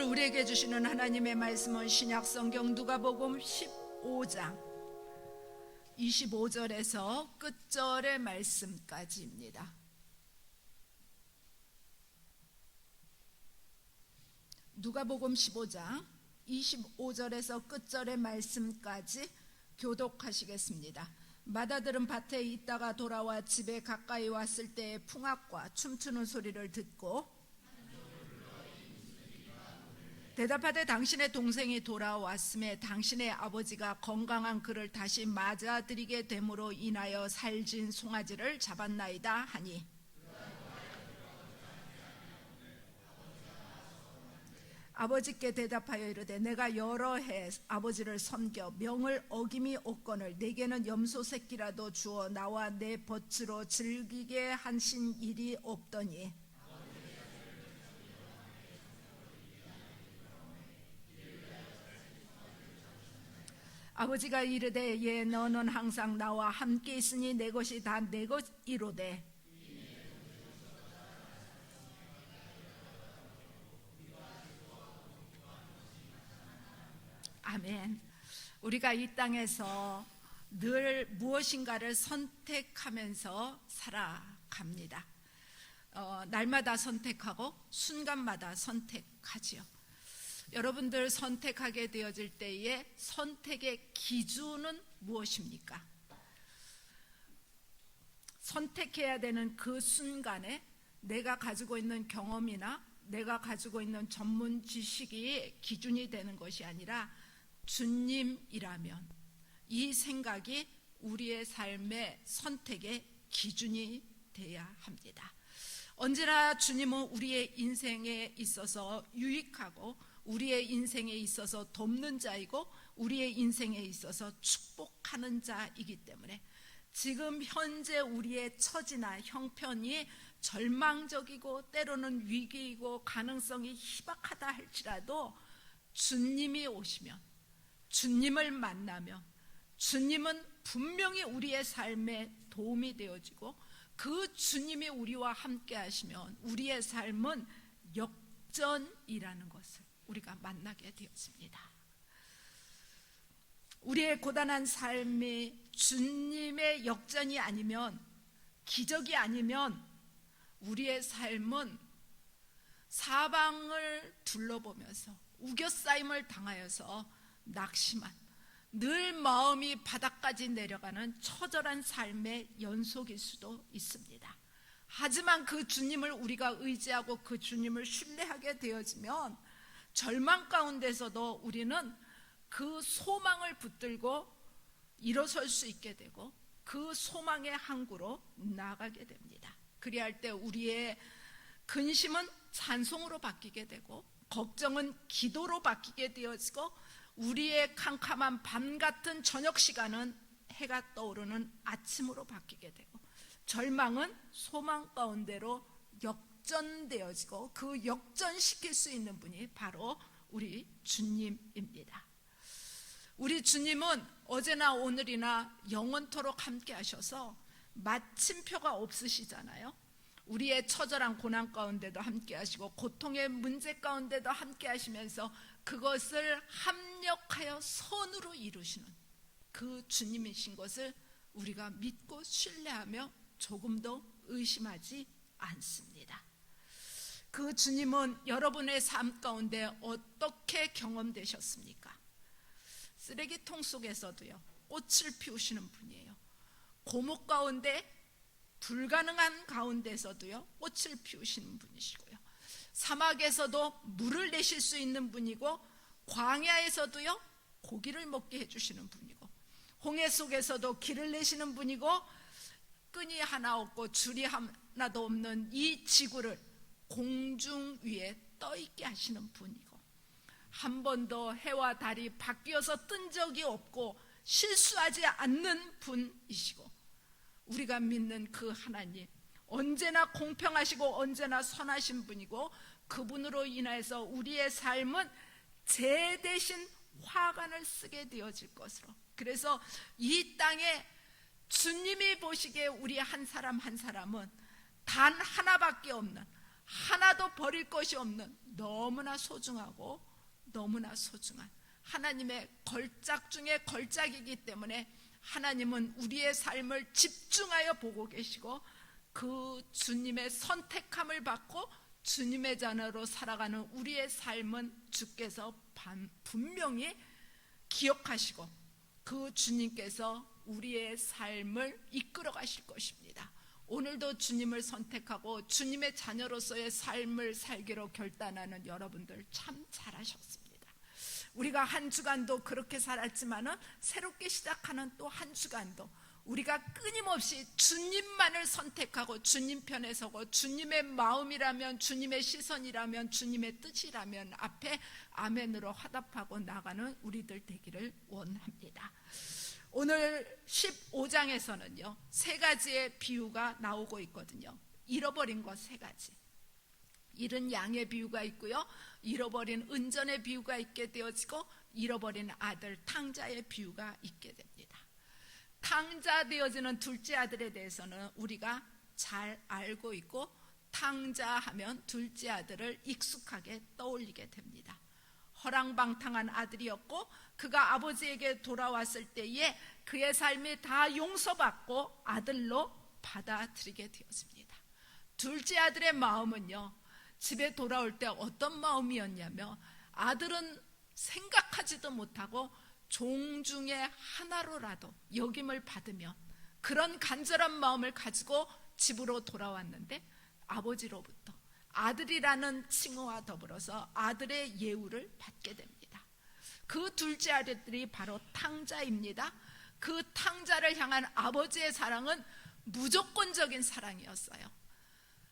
오늘 우리에게 주시는 하나님의 말씀은 신약성경 누가복음 15장 25절에서 끝절의 말씀까지입니다. 누가복음 15장 25절에서 끝절의 말씀까지 교독하시겠습니다. 마다들은 밭에 있다가 돌아와 집에 가까이 왔을 때에 풍악과 춤추는 소리를 듣고 대답하되 당신의 동생이 돌아왔음에 당신의 아버지가 건강한 그를 다시 맞아들이게 됨으로 인하여 살진 송아지를 잡았나이다 하니, 아버지께 대답하여 이르되 내가 여러 해 아버지를 섬겨 명을 어김이 없거늘 내게는 염소 새끼라도 주어 나와 내 벗으로 즐기게 하신 일이 없더니, 아버지가 이르되 예 너는 항상 나와 함께 있으니 내 것이 다 내 것이로되 아멘. 우리가 이 땅에서 늘 무엇인가를 선택하면서 살아갑니다. 날마다 선택하고 순간마다 선택하지요. 여러분들 선택하게 되어질 때에 선택의 기준은 무엇입니까? 선택해야 되는 그 순간에 내가 가지고 있는 경험이나 내가 가지고 있는 전문 지식이 기준이 되는 것이 아니라 주님이라면 이 생각이 우리의 삶의 선택의 기준이 되어야 합니다. 언제나 주님은 우리의 인생에 있어서 유익하고 우리의 인생에 있어서 돕는 자이고 우리의 인생에 있어서 축복하는 자이기 때문에 지금 현재 우리의 처지나 형편이 절망적이고 때로는 위기이고 가능성이 희박하다 할지라도 주님이 오시면, 주님을 만나면 주님은 분명히 우리의 삶에 도움이 되어지고 그 주님이 우리와 함께 하시면 우리의 삶은 역전이라는 것을 우리가 만나게 되었습니다. 우리의 고단한 삶이 주님의 역전이 아니면, 기적이 아니면 우리의 삶은 사방을 둘러보면서 우겨싸임을 당하여서 낙심한, 늘 마음이 바닥까지 내려가는 처절한 삶의 연속일 수도 있습니다. 하지만 그 주님을 우리가 의지하고 그 주님을 신뢰하게 되어지면 절망 가운데서도 우리는 그 소망을 붙들고 일어설 수 있게 되고 그 소망의 항구로 나아가게 됩니다. 그리할 때 우리의 근심은 찬송으로 바뀌게 되고 걱정은 기도로 바뀌게 되어지고 우리의 캄캄한 밤 같은 저녁 시간은 해가 떠오르는 아침으로 바뀌게 되고 절망은 소망 가운데로 역전되어지고 그 역전시킬 수 있는 분이 바로 우리 주님입니다. 우리 주님은 어제나 오늘이나 영원토록 함께 하셔서 마침표가 없으시잖아요. 우리의 처절한 고난 가운데도 함께 하시고 고통의 문제 가운데도 함께 하시면서 그것을 합력하여 선으로 이루시는 그 주님이신 것을 우리가 믿고 신뢰하며 조금도 의심하지 않습니다. 그 주님은 여러분의 삶 가운데 어떻게 경험되셨습니까? 쓰레기통 속에서도요 꽃을 피우시는 분이에요. 고목 가운데 불가능한 가운데서도요 꽃을 피우시는 분이시고요, 사막에서도 물을 내실 수 있는 분이고 광야에서도요 고기를 먹게 해주시는 분이고 홍해 속에서도 길을 내시는 분이고 끈이 하나 없고 줄이 하나도 없는 이 지구를 공중 위에 떠있게 하시는 분이고 한 번도 해와 달이 바뀌어서 뜬 적이 없고 실수하지 않는 분이시고 우리가 믿는 그 하나님 언제나 공평하시고 언제나 선하신 분이고 그분으로 인해서 우리의 삶은 제 대신 화관을 쓰게 되어질 것으로, 그래서 이 땅에 주님이 보시기에 우리 한 사람 한 사람은 단 하나밖에 없는 하나도 버릴 것이 없는 너무나 소중하고 너무나 소중한 하나님의 걸작 중에 걸작이기 때문에 하나님은 우리의 삶을 집중하여 보고 계시고 그 주님의 선택함을 받고 주님의 자녀로 살아가는 우리의 삶은 주께서 분명히 기억하시고 그 주님께서 우리의 삶을 이끌어 가실 것입니다. 오늘도 주님을 선택하고 주님의 자녀로서의 삶을 살기로 결단하는 여러분들 참 잘하셨습니다. 우리가 한 주간도 그렇게 살았지만은 새롭게 시작하는 또 한 주간도 우리가 끊임없이 주님만을 선택하고 주님 편에 서고 주님의 마음이라면 주님의 시선이라면 주님의 뜻이라면 앞에 아멘으로 화답하고 나가는 우리들 되기를 원합니다. 오늘 15장에서는요 3가지의 비유가 나오고 있거든요. 잃어버린 것 3가지, 잃은 양의 비유가 있고요, 잃어버린 은전의 비유가 있게 되어지고 잃어버린 아들 탕자의 비유가 있게 됩니다. 탕자 되어지는 둘째 아들에 대해서는 우리가 잘 알고 있고 탕자하면 둘째 아들을 익숙하게 떠올리게 됩니다. 허랑방탕한 아들이었고 그가 아버지에게 돌아왔을 때에 그의 삶이 다 용서받고 아들로 받아들이게 되었습니다. 둘째 아들의 마음은요 집에 돌아올 때 어떤 마음이었냐면 아들은 생각하지도 못하고 종 중에 하나로라도 여김을 받으면 그런 간절한 마음을 가지고 집으로 돌아왔는데 아버지로부터 아들이라는 칭호와 더불어서 아들의 예우를 받게 됩니다. 그 둘째 아들이 바로 탕자입니다. 그 탕자를 향한 아버지의 사랑은 무조건적인 사랑이었어요.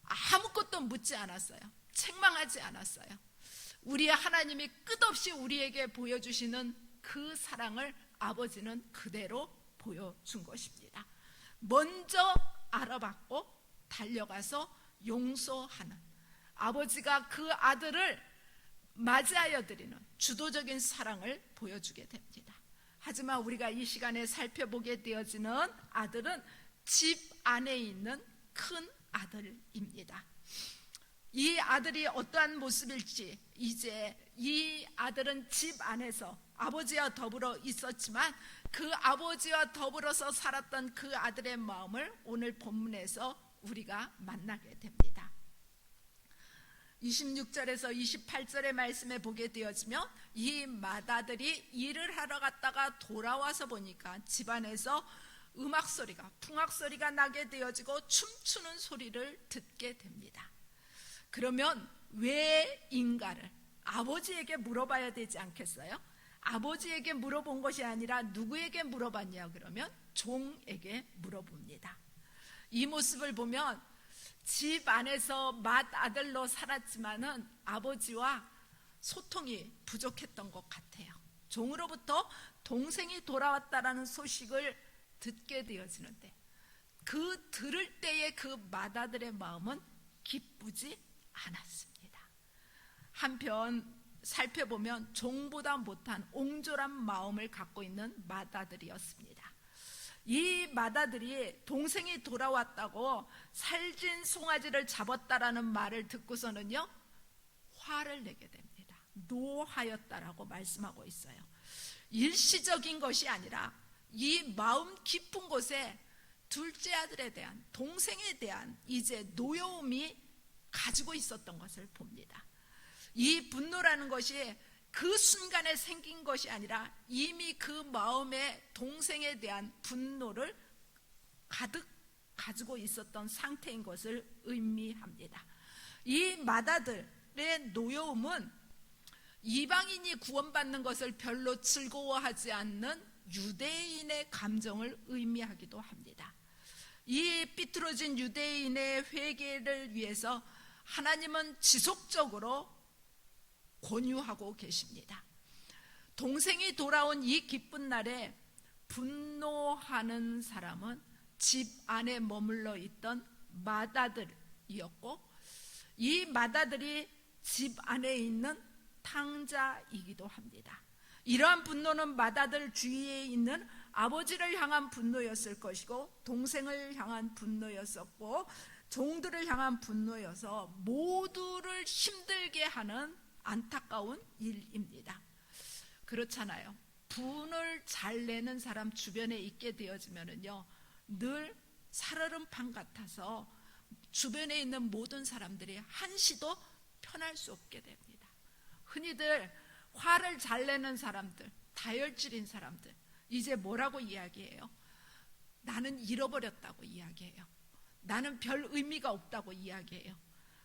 아무것도 묻지 않았어요. 책망하지 않았어요. 우리의 하나님이 끝없이 우리에게 보여주시는 그 사랑을 아버지는 그대로 보여준 것입니다. 먼저 알아봤고 달려가서 용서하는 아버지가 그 아들을 맞이하여 드리는 주도적인 사랑을 보여주게 됩니다. 하지만 우리가 이 시간에 살펴보게 되어지는 아들은 집 안에 있는 큰 아들입니다. 이 아들이 어떠한 모습일지 이제 이 아들은 집 안에서 아버지와 더불어 있었지만 그 아버지와 더불어서 살았던 그 아들의 마음을 오늘 본문에서 우리가 만나게 됩니다. 26절에서 28절의 말씀에 보게 되어지면 이 맏아들이 일을 하러 갔다가 돌아와서 보니까 집안에서 음악소리가 풍악소리가 나게 되어지고 춤추는 소리를 듣게 됩니다. 그러면 왜인가를 아버지에게 물어봐야 되지 않겠어요? 아버지에게 물어본 것이 아니라 누구에게 물어봤냐 그러면 종에게 물어봅니다. 이 모습을 보면 집 안에서 맏아들로 살았지만은 아버지와 소통이 부족했던 것 같아요. 종으로부터 동생이 돌아왔다라는 소식을 듣게 되어지는데 그 들을 때의 그 맏아들의 마음은 기쁘지 않았습니다. 한편 살펴보면 종보다 못한 옹졸한 마음을 갖고 있는 맏아들이었습니다. 이 맏아들이 동생이 돌아왔다고 살진 송아지를 잡았다라는 말을 듣고서는요 화를 내게 됩니다. 노하였다라고 말씀하고 있어요. 일시적인 것이 아니라 이 마음 깊은 곳에 둘째 아들에 대한 동생에 대한 이제 노여움이 가지고 있었던 것을 봅니다. 이 분노라는 것이 그 순간에 생긴 것이 아니라 이미 그 마음에 동생에 대한 분노를 가득 가지고 있었던 상태인 것을 의미합니다. 이 맏아들의 노여움은 이방인이 구원받는 것을 별로 즐거워하지 않는 유대인의 감정을 의미하기도 합니다. 이 삐뚤어진 유대인의 회개를 위해서 하나님은 지속적으로 권유하고 계십니다. 동생이 돌아온 이 기쁜 날에 분노하는 사람은 집 안에 머물러 있던 맏아들이었고 이 맏아들이 집 안에 있는 탕자이기도 합니다. 이러한 분노는 맏아들 주위에 있는 아버지를 향한 분노였을 것이고 동생을 향한 분노였었고 종들을 향한 분노여서 모두를 힘들게 하는 안타까운 일입니다. 그렇잖아요. 분을 잘 내는 사람 주변에 있게 되어지면은요, 늘 살얼음판 같아서 주변에 있는 모든 사람들이 한시도 편할 수 없게 됩니다. 흔히들 화를 잘 내는 사람들, 다혈질인 사람들, 이제 뭐라고 이야기해요? 나는 잃어버렸다고 이야기해요. 나는 별 의미가 없다고 이야기해요.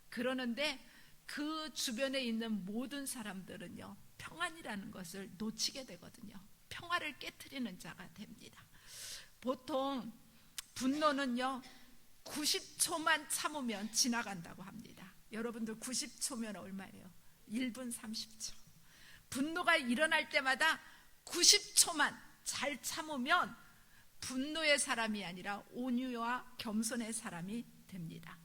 그러는데 그 주변에 있는 모든 사람들은요, 평안이라는 것을 놓치게 되거든요. 평화를 깨트리는 자가 됩니다. 보통 분노는요, 90초만 참으면 지나간다고 합니다. 여러분들 90초면 얼마예요? 1분 30초. 분노가 일어날 때마다 90초만 잘 참으면 분노의 사람이 아니라 온유와 겸손의 사람이 됩니다.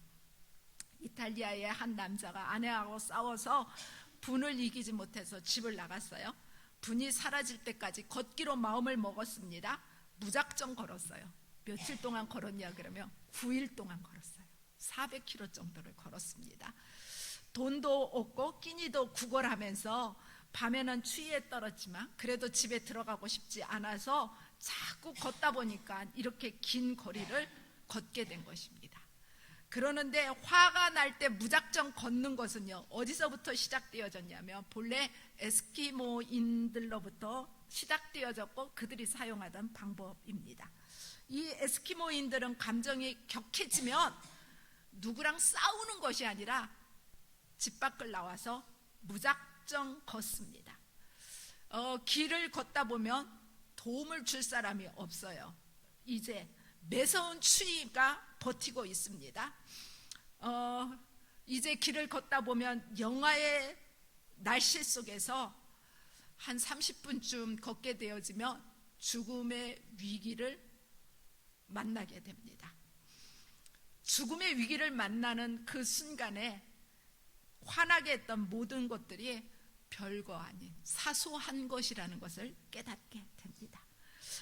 이탈리아의 한 남자가 아내하고 싸워서 분을 이기지 못해서 집을 나갔어요. 분이 사라질 때까지 걷기로 마음을 먹었습니다. 무작정 걸었어요. 며칠 동안 걸었냐 그러면 9일 동안 걸었어요. 400km 정도를 걸었습니다. 돈도 없고 끼니도 구걸하면서 밤에는 추위에 떨었지만 그래도 집에 들어가고 싶지 않아서 자꾸 걷다 보니까 이렇게 긴 거리를 걷게 된 것입니다. 그러는데 화가 날 때 무작정 걷는 것은요, 어디서부터 시작되어졌냐면 본래 에스키모인들로부터 시작되어졌고 그들이 사용하던 방법입니다. 이 에스키모인들은 감정이 격해지면 누구랑 싸우는 것이 아니라 집 밖을 나와서 무작정 걷습니다. 길을 걷다 보면 도움을 줄 사람이 없어요. 이제 매서운 추위가 버티고 있습니다. 이제 길을 걷다 보면 영하의 날씨 속에서 한 30분쯤 걷게 되어지면 죽음의 위기를 만나게 됩니다. 죽음의 위기를 만나는 그 순간에 화나게 했던 모든 것들이 별거 아닌 사소한 것이라는 것을 깨닫게 됩니다.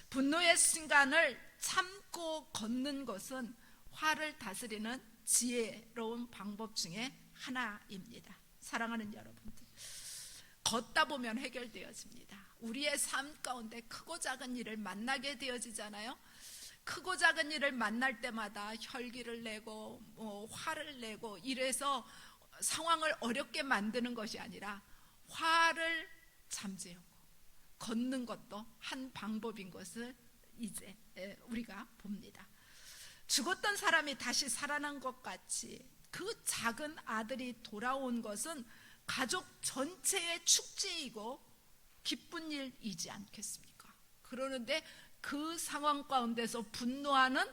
분노의 순간을 참고 걷는 것은 화를 다스리는 지혜로운 방법 중에 하나입니다. 사랑하는 여러분들, 걷다 보면 해결되어집니다. 우리의 삶 가운데 크고 작은 일을 만나게 되어지잖아요. 크고 작은 일을 만날 때마다 혈기를 내고 화를 내고 이래서 상황을 어렵게 만드는 것이 아니라 화를 잠재우고 걷는 것도 한 방법인 것을 이제 우리가 봅니다. 죽었던 사람이 다시 살아난 것 같이 그 작은 아들이 돌아온 것은 가족 전체의 축제이고 기쁜 일이지 않겠습니까? 그러는데 그 상황 가운데서 분노하는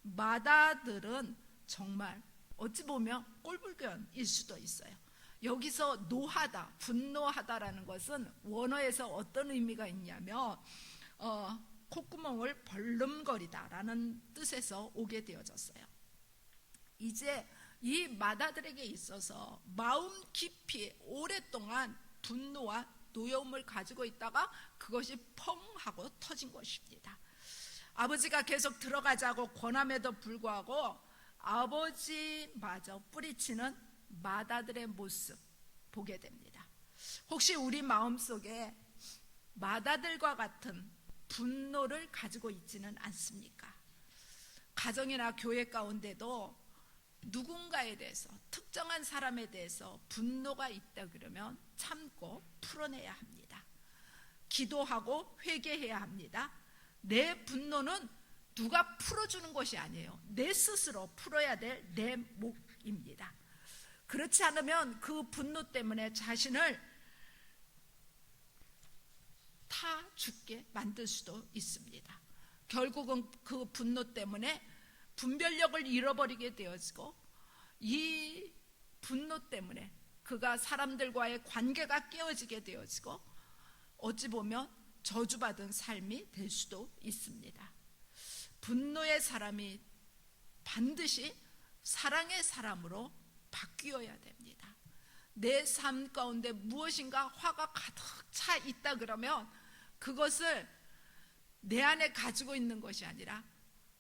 마다들은 정말 어찌 보면 꼴불견일 수도 있어요. 여기서 노하다, 분노하다라는 것은 원어에서 어떤 의미가 있냐면 콧구멍을 벌름거리다라는 뜻에서 오게 되어졌어요. 이제 이 마다들에게 있어서 마음 깊이 오랫동안 분노와 노여움을 가지고 있다가 그것이 펑 하고 터진 것입니다. 아버지가 계속 들어가자고 권함에도 불구하고 아버지마저 뿌리치는 마다들의 모습 보게 됩니다. 혹시 우리 마음속에 마다들과 같은 분노를 가지고 있지는 않습니까? 가정이나 교회 가운데도 누군가에 대해서, 특정한 사람에 대해서 분노가 있다 그러면 참고 풀어내야 합니다. 기도하고 회개해야 합니다. 내 분노는 누가 풀어주는 것이 아니에요. 내 스스로 풀어야 될 내 몫입니다. 그렇지 않으면 그 분노 때문에 자신을 타 죽게 만들 수도 있습니다. 결국은 그 분노 때문에 분별력을 잃어버리게 되어지고 이 분노 때문에 그가 사람들과의 관계가 깨어지게 되어지고 어찌 보면 저주받은 삶이 될 수도 있습니다. 분노의 사람이 반드시 사랑의 사람으로 바뀌어야 됩니다. 내 삶 가운데 무엇인가 화가 가득 차 있다 그러면 그것을 내 안에 가지고 있는 것이 아니라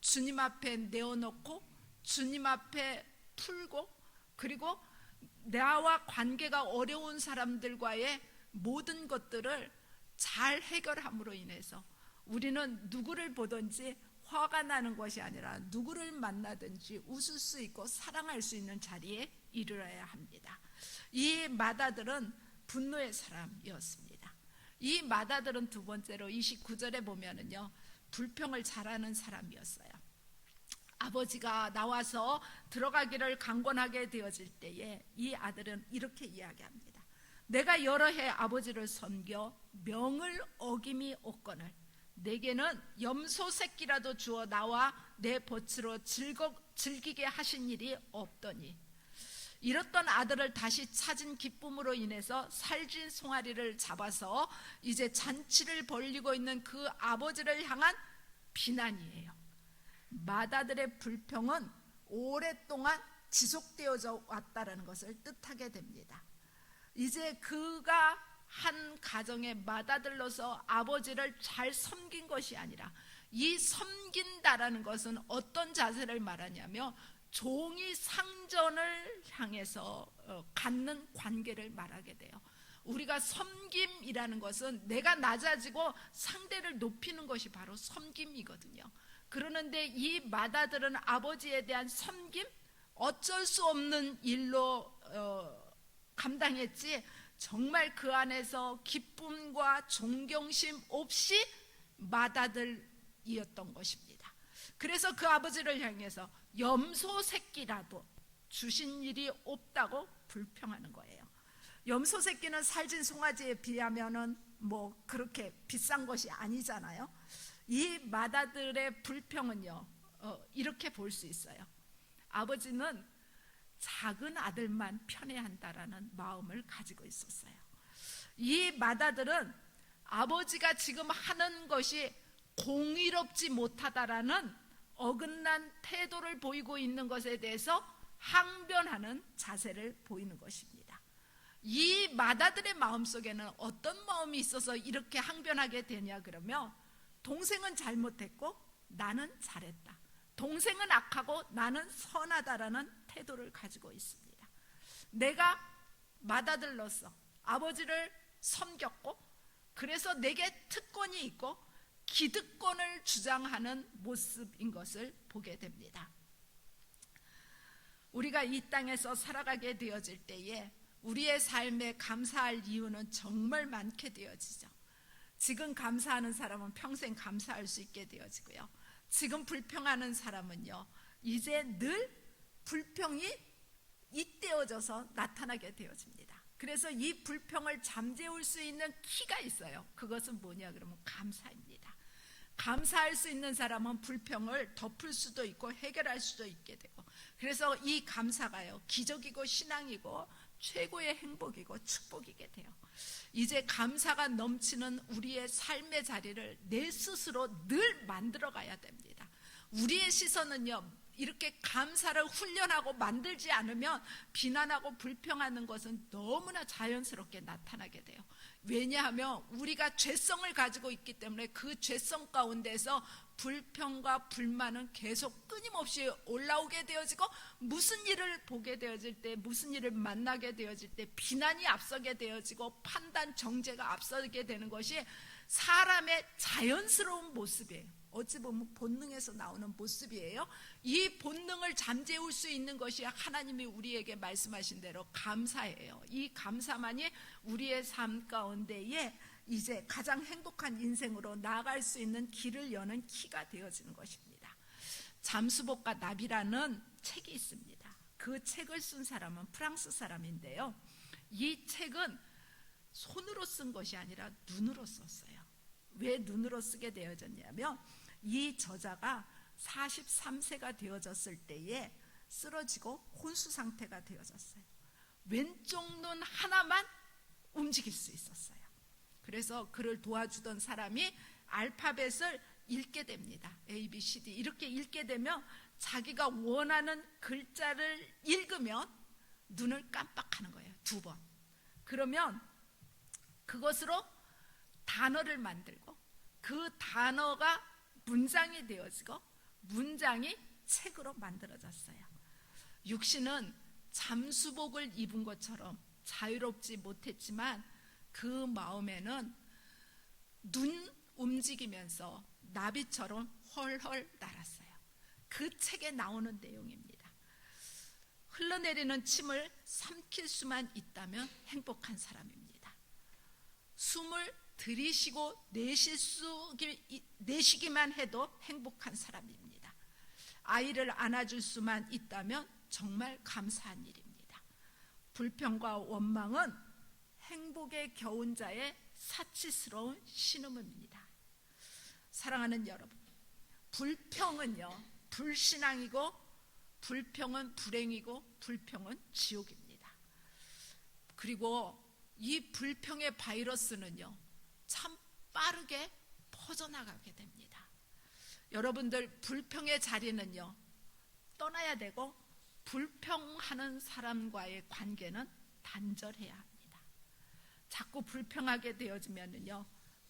주님 앞에 내어놓고 주님 앞에 풀고, 그리고 나와 관계가 어려운 사람들과의 모든 것들을 잘 해결함으로 인해서 우리는 누구를 보든지 화가 나는 것이 아니라 누구를 만나든지 웃을 수 있고 사랑할 수 있는 자리에 이르러야 합니다. 이 마다들은 분노의 사람이었습니다. 이 마다들은 두 번째로 29절에 보면은요, 불평을 잘하는 사람이었어요. 아버지가 나와서 들어가기를 강권하게 되어질 때에 이 아들은 이렇게 이야기합니다. 내가 여러 해 아버지를 섬겨 명을 어김이 없거늘 내게는 염소 새끼라도 주어 나와 내 밭으로 즐기게 하신 일이 없더니, 잃었던 아들을 다시 찾은 기쁨으로 인해서 살진 송아리를 잡아서 이제 잔치를 벌이고 있는 그 아버지를 향한 비난이에요. 마다들의 불평은 오랫동안 지속되어져 왔다는 것을 뜻하게 됩니다. 이제 그가 한 가정의 마다들로서 아버지를 잘 섬긴 것이 아니라, 이 섬긴다라는 것은 어떤 자세를 말하냐면 종이 상전을 향해서 갖는 관계를 말하게 돼요. 우리가 섬김이라는 것은 내가 낮아지고 상대를 높이는 것이 바로 섬김이거든요. 그러는데 이 마다들은 아버지에 대한 섬김, 어쩔 수 없는 일로 감당했지 정말 그 안에서 기쁨과 존경심 없이 마다들이었던 것입니다. 그래서 그 아버지를 향해서 염소 새끼라도 주신 일이 없다고 불평하는 거예요. 염소 새끼는 살진 송아지에 비하면은 뭐 그렇게 비싼 것이 아니잖아요. 이 마다들의 불평은요, 이렇게 볼 수 있어요. 아버지는 작은 아들만 편애한다라는 마음을 가지고 있었어요. 이 마다들은 아버지가 지금 하는 것이 공의롭지 못하다라는 어긋난 태도를 보이고 있는 것에 대해서 항변하는 자세를 보이는 것입니다. 이 마다들의 마음속에는 어떤 마음이 있어서 이렇게 항변하게 되냐 그러면, 동생은 잘못했고 나는 잘했다, 동생은 악하고 나는 선하다라는 태도를 가지고 있습니다. 내가 마다들로서 아버지를 섬겼고, 그래서 내게 특권이 있고 기득권을 주장하는 모습인 것을 보게 됩니다. 우리가 이 땅에서 살아가게 되어질 때에 우리의 삶에 감사할 이유는 정말 많게 되어지죠. 지금 감사하는 사람은 평생 감사할 수 있게 되어지고요, 지금 불평하는 사람은요, 이제 늘 불평이 잇대어져서 나타나게 되어집니다. 그래서 이 불평을 잠재울 수 있는 키가 있어요. 그것은 뭐냐 그러면 감사입니다. 감사할 수 있는 사람은 불평을 덮을 수도 있고 해결할 수도 있게 되고, 그래서 이 감사가요, 기적이고 신앙이고 최고의 행복이고 축복이게 돼요. 이제 감사가 넘치는 우리의 삶의 자리를 내 스스로 늘 만들어 가야 됩니다. 우리의 시선은요, 이렇게 감사를 훈련하고 만들지 않으면 비난하고 불평하는 것은 너무나 자연스럽게 나타나게 돼요. 왜냐하면 우리가 죄성을 가지고 있기 때문에 그 죄성 가운데서 불평과 불만은 계속 끊임없이 올라오게 되어지고, 무슨 일을 보게 되어질 때, 무슨 일을 만나게 되어질 때 비난이 앞서게 되어지고 판단, 정죄가 앞서게 되는 것이 사람의 자연스러운 모습이에요. 어찌 보면 본능에서 나오는 모습이에요. 이 본능을 잠재울 수 있는 것이 하나님이 우리에게 말씀하신 대로 감사예요. 이 감사만이 우리의 삶 가운데에 이제 가장 행복한 인생으로 나아갈 수 있는 길을 여는 키가 되어지는 것입니다. 잠수복과 나비라는 책이 있습니다. 그 책을 쓴 사람은 프랑스 사람인데요, 이 책은 손으로 쓴 것이 아니라 눈으로 썼어요. 왜 눈으로 쓰게 되어졌냐면, 이 저자가 43세가 되어졌을 때에 쓰러지고 혼수 상태가 되어졌어요. 왼쪽 눈 하나만 움직일 수 있었어요. 그래서 그를 도와주던 사람이 알파벳을 읽게 됩니다. A, B, C, D 이렇게 읽게 되면 자기가 원하는 글자를 읽으면 눈을 깜빡하는 거예요. 2번. 그러면 그것으로 단어를 만들고, 그 단어가 문장이 되어지고 문장이 책으로 만들어졌어요. 육신은 잠수복을 입은 것처럼 자유롭지 못했지만 그 마음에는 눈 움직이면서 나비처럼 헐헐 날았어요. 그 책에 나오는 내용입니다. 흘러내리는 침을 삼킬 수만 있다면 행복한 사람입니다. 숨을 들이쉬고 내쉬기만 해도 행복한 사람입니다. 아이를 안아줄 수만 있다면 정말 감사한 일입니다. 불평과 원망은 행복에 겨운 자의 사치스러운 신음입니다. 사랑하는 여러분, 불평은요, 불신앙이고 불평은 불행이고 불평은 지옥입니다. 그리고 이 불평의 바이러스는요, 참 빠르게 퍼져나가게 됩니다. 여러분들, 불평의 자리는요, 떠나야 되고 불평하는 사람과의 관계는 단절해야 합니다. 자꾸 불평하게 되어지면요,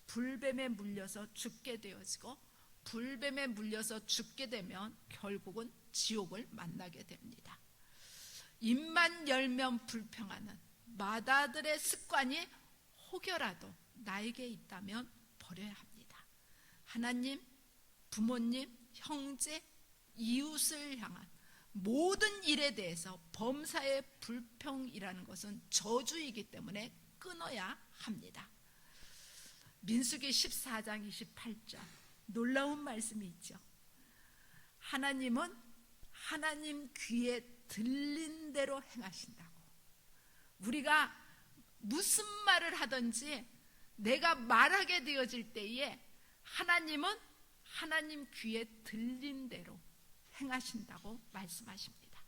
불뱀에 물려서 죽게 되어지고, 불뱀에 물려서 죽게 되면 결국은 지옥을 만나게 됩니다. 입만 열면 불평하는 마다들의 습관이 혹여라도 나에게 있다면 버려야 합니다. 하나님, 부모님, 형제, 이웃을 향한 모든 일에 대해서 범사의 불평이라는 것은 저주이기 때문에 끊어야 합니다. 민수기 14장 28절 놀라운 말씀이 있죠. 하나님은 하나님 귀에 들린 대로 행하신다고. 우리가 무슨 말을 하든지 내가 말하게 되어질 때에 하나님은 하나님 귀에 들린 대로 행하신다고 말씀하십니다.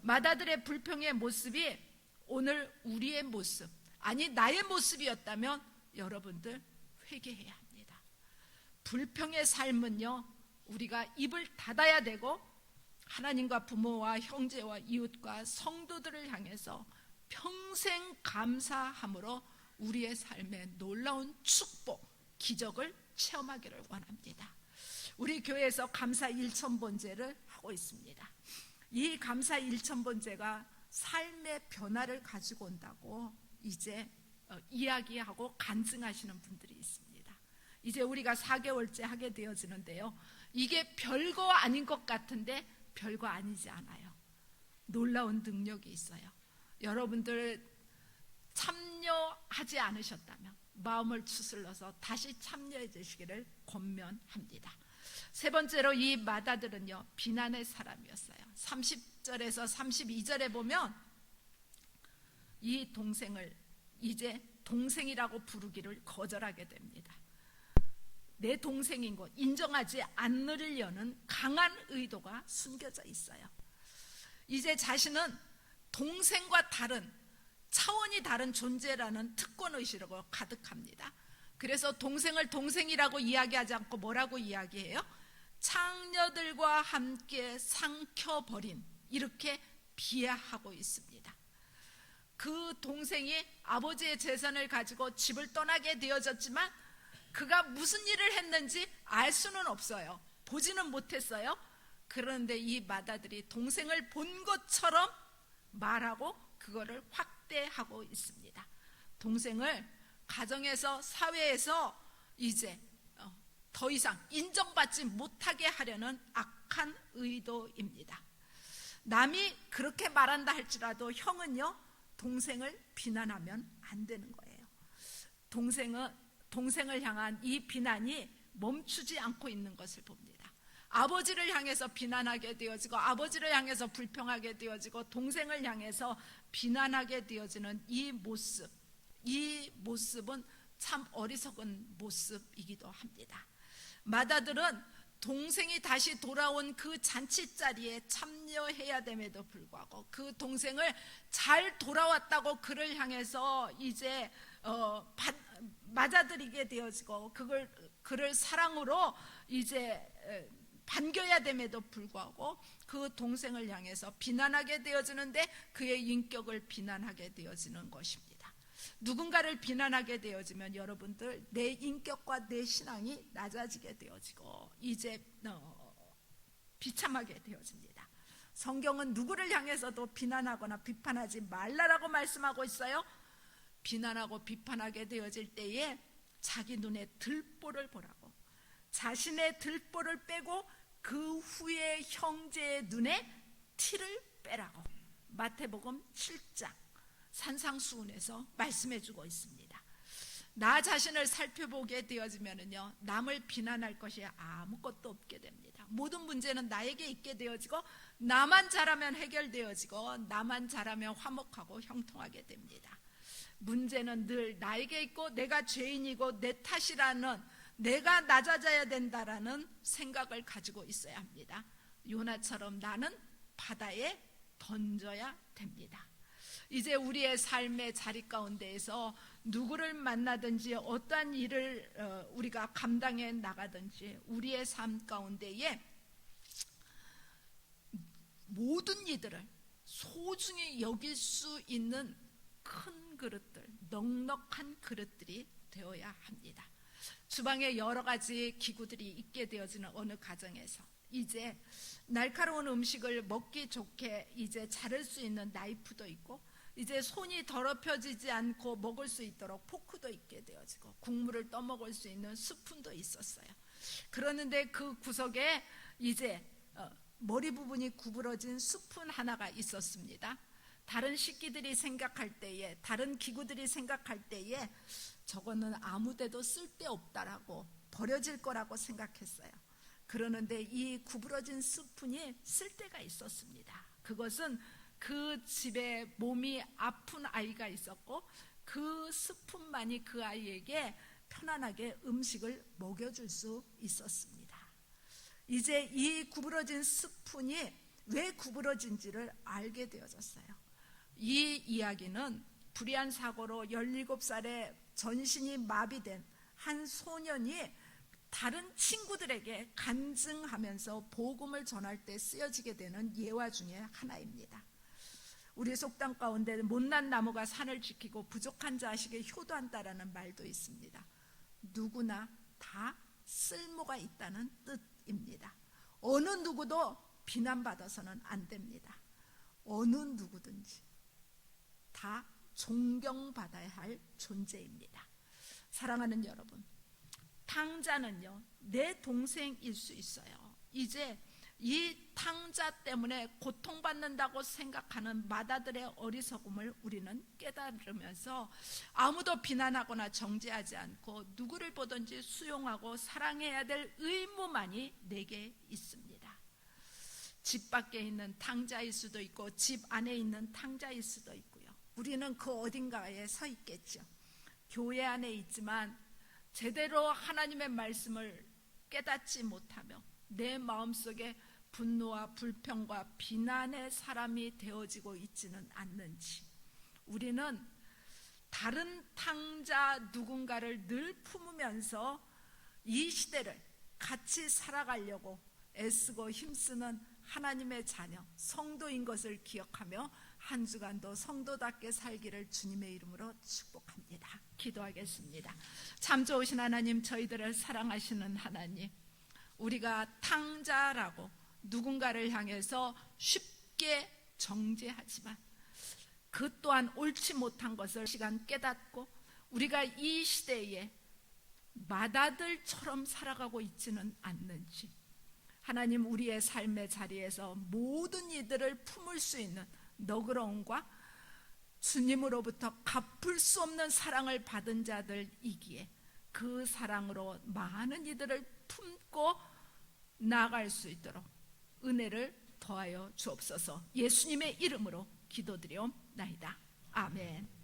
마다들의 불평의 모습이 오늘 우리의 모습, 아니 나의 모습이었다면 여러분들 회개해야 합니다. 불평의 삶은요, 우리가 입을 닫아야 되고 하나님과 부모와 형제와 이웃과 성도들을 향해서 평생 감사함으로 우리의 삶에 놀라운 축복, 기적을 체험하기를 원합니다. 우리 교회에서 감사 1,000번제를 하고 있습니다. 이 감사 1,000번제가 삶의 변화를 가지고 온다고 이제 이야기하고 간증하시는 분들이 있습니다. 이제 우리가 4개월째 하게 되어지는데요, 이게 별거 아닌 것 같은데 별거 아니지 않아요. 놀라운 능력이 있어요. 여러분들 참여하지 않으셨다면 마음을 추슬러서 다시 참여해 주시기를 권면합니다. 세 번째로, 이 마다들은요, 비난의 사람이었어요. 30절에서 32절에 보면 이 동생을 이제 동생이라고 부르기를 거절하게 됩니다. 내 동생인 것 인정하지 않으려는 강한 의도가 숨겨져 있어요. 이제 자신은 동생과 다른, 차원이 다른 존재라는 특권의식으로 가득합니다. 그래서 동생을 동생이라고 이야기하지 않고 뭐라고 이야기해요? 창녀들과 함께 삼켜버린, 이렇게 비하하고 있습니다. 그 동생이 아버지의 재산을 가지고 집을 떠나게 되어졌지만 그가 무슨 일을 했는지 알 수는 없어요. 보지는 못했어요. 그런데 이 마다들이 동생을 본 것처럼 말하고 그거를 확대하고 있습니다. 동생을 가정에서, 사회에서 이제 더 이상 인정받지 못하게 하려는 악한 의도입니다. 남이 그렇게 말한다 할지라도 형은요, 동생을 비난하면 안 되는 거예요. 동생을 향한 이 비난이 멈추지 않고 있는 것을 봅니다. 아버지를 향해서 비난하게 되어지고, 아버지를 향해서 불평하게 되어지고, 동생을 향해서 비난하게 되어지는 이 모습은 참 어리석은 모습이기도 합니다. 마다들은 동생이 다시 돌아온 그 잔치자리에 참여해야 됨에도 불구하고 그 동생을 잘 돌아왔다고 그를 향해서 이제 맞아들이게 되어지고 그를 사랑으로 이제 반겨야 됨에도 불구하고 그 동생을 향해서 비난하게 되어지는데 그의 인격을 비난하게 되어지는 것입니다. 누군가를 비난하게 되어지면 여러분들, 내 인격과 내 신앙이 낮아지게 되어지고 이제 비참하게 되어집니다. 성경은 누구를 향해서도 비난하거나 비판하지 말라라고 말씀하고 있어요. 비난하고 비판하게 되어질 때에 자기 눈에 들보를 보라고, 자신의 들보를 빼고 그 후에 형제의 눈에 티를 빼라고 마태복음 7장 산상수훈에서 말씀해주고 있습니다. 나 자신을 살펴보게 되어지면은요, 남을 비난할 것이 아무것도 없게 됩니다. 모든 문제는 나에게 있게 되어지고, 나만 잘하면 해결되어지고, 나만 잘하면 화목하고 형통하게 됩니다. 문제는 늘 나에게 있고, 내가 죄인이고 내 탓이라는, 내가 낮아져야 된다라는 생각을 가지고 있어야 합니다. 요나처럼 나는 바다에 던져야 됩니다. 이제 우리의 삶의 자리 가운데에서 누구를 만나든지 어떠한 일을 우리가 감당해 나가든지 우리의 삶 가운데에 모든 이들을 소중히 여길 수 있는 큰 그릇들, 넉넉한 그릇들이 되어야 합니다. 주방에 여러 가지 기구들이 있게 되어지는 어느 가정에서 이제 날카로운 음식을 먹기 좋게 이제 자를 수 있는 나이프도 있고, 이제 손이 더럽혀지지 않고 먹을 수 있도록 포크도 있게 되어지고, 국물을 떠먹을 수 있는 스푼도 있었어요. 그러는데 그 구석에 이제 머리 부분이 구부러진 스푼 하나가 있었습니다. 다른 식기들이 생각할 때에, 다른 기구들이 생각할 때에 저거는 아무데도 쓸데없다라고, 버려질 거라고 생각했어요. 그러는데 이 구부러진 스푼이 쓸데가 있었습니다. 그것은 그 집에 몸이 아픈 아이가 있었고, 그 스푼만이 그 아이에게 편안하게 음식을 먹여줄 수 있었습니다. 이제 이 구부러진 스푼이 왜 구부러진지를 알게 되어졌어요. 이 이야기는 불의한 사고로 17살에 전신이 마비된 한 소년이 다른 친구들에게 간증하면서 복음을 전할 때 쓰여지게 되는 예화 중에 하나입니다. 우리 속담 가운데 못난 나무가 산을 지키고 부족한 자식에 효도한다라는 말도 있습니다. 누구나 다 쓸모가 있다는 뜻입니다. 어느 누구도 비난받아서는 안 됩니다. 어느 누구든지 다 존경받아야 할 존재입니다. 사랑하는 여러분, 탕자는요, 내 동생일 수 있어요. 이제 이 탕자 때문에 고통받는다고 생각하는 마다들의 어리석음을 우리는 깨달으면서 아무도 비난하거나 정죄하지 않고 누구를 보든지 수용하고 사랑해야 될 의무만이 내게 있습니다. 집 밖에 있는 탕자일 수도 있고 집 안에 있는 탕자일 수도 있고요. 우리는 그 어딘가에 서 있겠죠. 교회 안에 있지만 제대로 하나님의 말씀을 깨닫지 못하며 내 마음속에 분노와 불평과 비난의 사람이 되어지고 있지는 않는지, 우리는 다른 탕자 누군가를 늘 품으면서 이 시대를 같이 살아가려고 애쓰고 힘쓰는 하나님의 자녀, 성도인 것을 기억하며 한 주간도 성도답게 살기를 주님의 이름으로 축복합니다. 기도하겠습니다. 참 좋으신 하나님, 저희들을 사랑하시는 하나님, 우리가 탕자라고 누군가를 향해서 쉽게 정죄하지만 그 또한 옳지 못한 것을 시간 깨닫고 우리가 이 시대에 마다들처럼 살아가고 있지는 않는지, 하나님, 우리의 삶의 자리에서 모든 이들을 품을 수 있는 너그러움과 주님으로부터 갚을 수 없는 사랑을 받은 자들이기에 그 사랑으로 많은 이들을 품고 나아갈 수 있도록 은혜를 더하여 주옵소서. 예수님의 이름으로 기도드리옵나이다. 아멘.